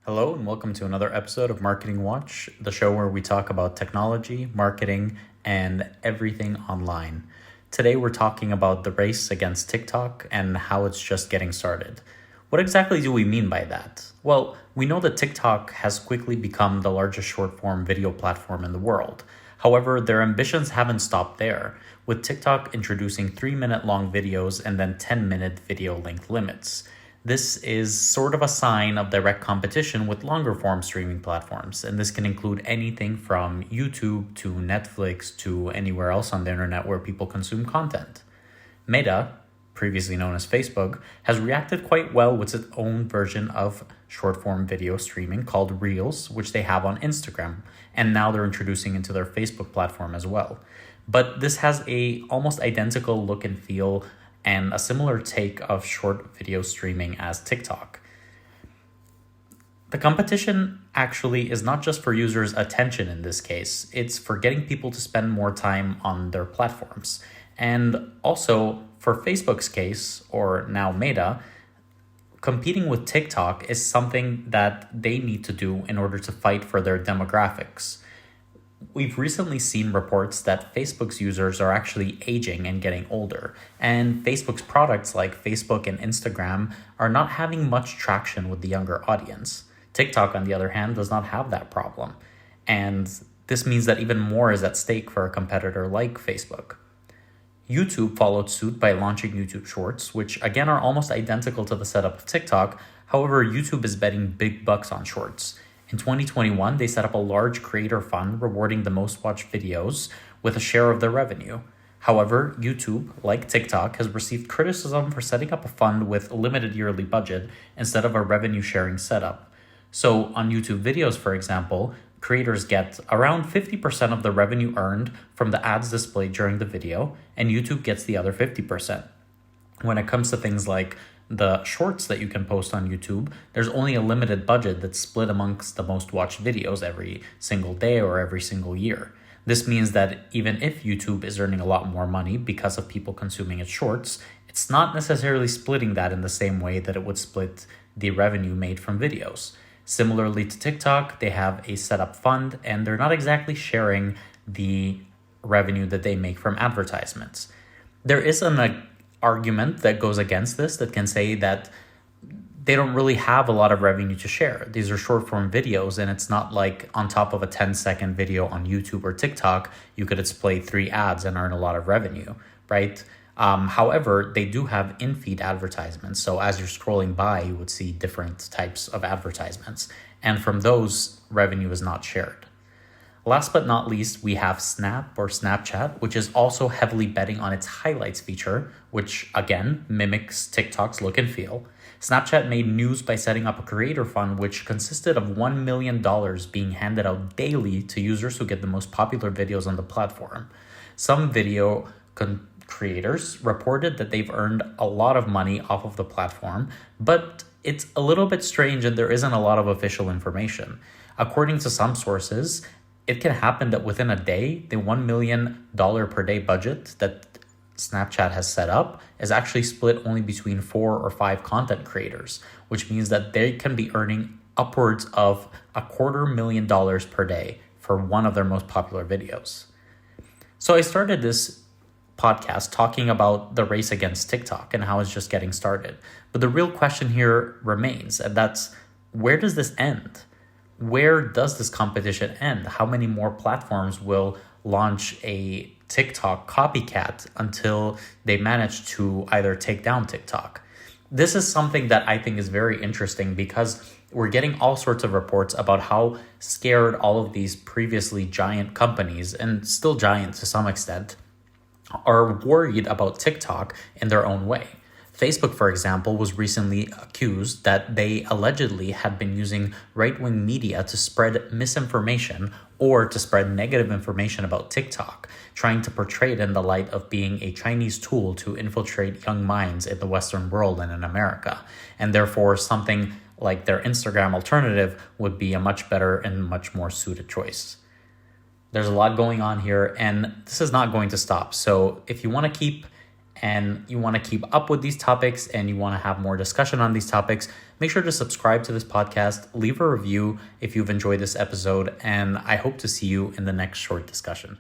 Hello, and welcome to another episode of Marketing Watch, the show where we talk about technology, marketing, and everything online. Today, we're talking about the race against TikTok and how it's just getting started. What exactly do we mean by that? Well, we know that TikTok has quickly become the largest short form video platform in the world. However, their ambitions haven't stopped there, with TikTok introducing 3-minute long videos and then 10-minute video length limits. This is sort of a sign of direct competition with longer form streaming platforms, and this can include anything from YouTube to Netflix to anywhere else on the internet where people consume content. Meta, previously known as Facebook, has reacted quite well with its own version of short form video streaming called Reels, which they have on Instagram, and now they're introducing into their Facebook platform as well. But this has a almost identical look and feel and a similar take of short video streaming as TikTok. The competition actually is not just for users' attention in this case, it's for getting people to spend more time on their platforms. And also, for Facebook's case, or now Meta, competing with TikTok is something that they need to do in order to fight for their demographics. We've recently seen reports that Facebook's users are actually aging and getting older, and Facebook's products like Facebook and Instagram are not having much traction with the younger audience. TikTok, on the other hand, does not have that problem, and this means that even more is at stake for a competitor like Facebook. YouTube followed suit by launching YouTube Shorts, which again are almost identical to the setup of TikTok. However, YouTube is betting big bucks on Shorts. In 2021, they set up a large creator fund rewarding the most watched videos with a share of their revenue. However, YouTube, like TikTok, has received criticism for setting up a fund with a limited yearly budget instead of a revenue sharing setup. So on YouTube videos, for example, creators get around 50% of the revenue earned from the ads displayed during the video, and YouTube gets the other 50%. When it comes to things like the shorts that you can post on YouTube, there's only a limited budget that's split amongst the most watched videos every single day or every single year. This means that even if YouTube is earning a lot more money because of people consuming its shorts, it's not necessarily splitting that in the same way that it would split the revenue made from videos. Similarly to TikTok, they have a set up fund and they're not exactly sharing the revenue that they make from advertisements. There is an argument that goes against this that can say that they don't really have a lot of revenue to share. These are short form videos, and it's not like on top of a 10-second video on YouTube or TikTok, you could display 3 ads and earn a lot of revenue, right? However, they do have in-feed advertisements. So as you're scrolling by, you would see different types of advertisements. And from those, revenue is not shared. Last but not least, we have Snap or Snapchat, which is also heavily betting on its highlights feature, which again mimics TikTok's look and feel. Snapchat made news by setting up a creator fund, which consisted of $1 million being handed out daily to users who get the most popular videos on the platform. Some video creators reported that they've earned a lot of money off of the platform, but it's a little bit strange and there isn't a lot of official information. According to some sources, it can happen that within a day, the $1 million per day budget that Snapchat has set up is actually split only between 4 or 5 content creators, which means that they can be earning upwards of $250,000 per day for one of their most popular videos. So I started this podcast talking about the race against TikTok and how it's just getting started. But the real question here remains, and that's, where does this end? Where does this competition end? How many more platforms will launch a TikTok copycat until they manage to either take down TikTok? This is something that I think is very interesting because we're getting all sorts of reports about how scared all of these previously giant companies, and still giant to some extent, are worried about TikTok in their own way. Facebook, for example, was recently accused that they allegedly had been using right-wing media to spread misinformation or to spread negative information about TikTok, trying to portray it in the light of being a Chinese tool to infiltrate young minds in the Western world and in America. And therefore, something like their Instagram alternative would be a much better and much more suited choice. There's a lot going on here, and this is not going to stop. So if you want to keep and you want to keep up with these topics and you want to have more discussion on these topics, make sure to subscribe to this podcast, leave a review if you've enjoyed this episode, and I hope to see you in the next short discussion.